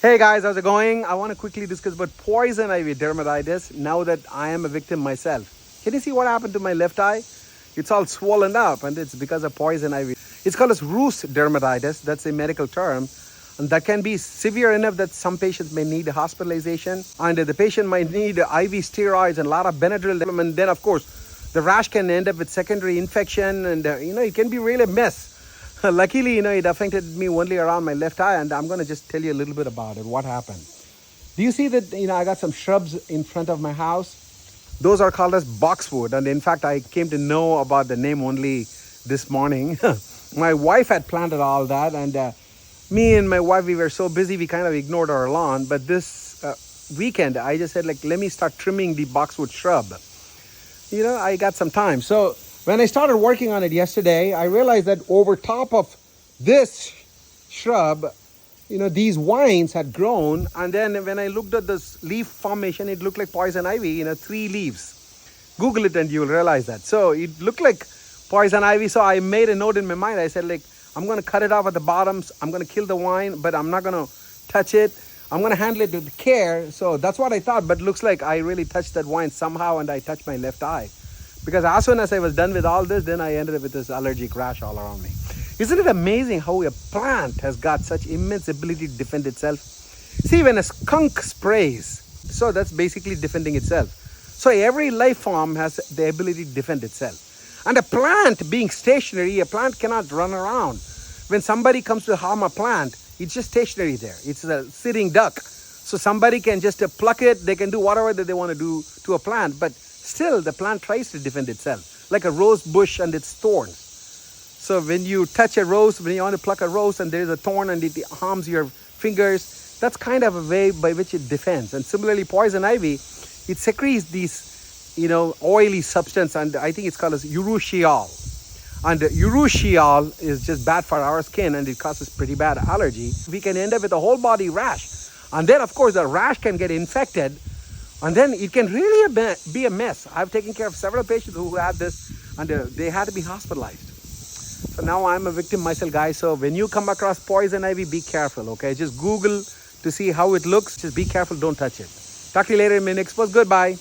Hey guys, how's it going? I want to quickly discuss about poison ivy dermatitis now that I am a victim myself. Can you see what happened to my left eye? It's all swollen up and it's because of poison ivy. It's called as Rhus dermatitis. That's a medical term. And that can be severe enough that some patients may need hospitalization. And the patient might need IV steroids and a lot of Benadryl. And then, of course, the rash can end up with secondary infection. And, it can be really a mess. Luckily, it affected me only around my left eye, and I'm going to just tell you a little bit about it, what happened. Do you see that, I got some shrubs in front of my house? Those are called as boxwood, and in fact, I came to know about the name only this morning. My wife had planted all that, and me and my wife, we were so busy, we kind of ignored our lawn, but this weekend, I just said, let me start trimming the boxwood shrub. I got some time. So when I started working on it yesterday, I realized that over top of this shrub, these vines had grown. And then when I looked at this leaf formation, it looked like poison ivy, 3 leaves. Google it and you'll realize that. So it looked like poison ivy. So I made a note in my mind. I said, I'm going to cut it off at the bottoms. I'm going to kill the vine, but I'm not going to touch it. I'm going to handle it with care. So that's what I thought. But looks like I really touched that vine somehow and I touched my left eye. Because as soon as I was done with all this, then I ended up with this allergic rash all around me. Isn't it amazing how a plant has got such immense ability to defend itself? See, when a skunk sprays, so that's basically defending itself. So every life form has the ability to defend itself. And a plant being stationary, a plant cannot run around. When somebody comes to harm a plant, it's just stationary there. It's a sitting duck. So somebody can just pluck it, they can do whatever that they want to do to a plant, but still, the plant tries to defend itself, like a rose bush and its thorns. So when you touch a rose, when you want to pluck a rose and there is a thorn and it harms your fingers, that's kind of a way by which it defends. And similarly, poison ivy, it secretes these, oily substance, and I think it's called as urushiol. And urushiol is just bad for our skin and it causes pretty bad allergy. We can end up with a whole body rash. And then, of course, the rash can get infected. And then it can really be a mess. I've taken care of several patients who had this and they had to be hospitalized. So now I'm a victim myself, guys. So when you come across poison ivy, be careful, okay? Just Google to see how it looks. Just be careful, don't touch it. Talk to you later in my next post. Goodbye.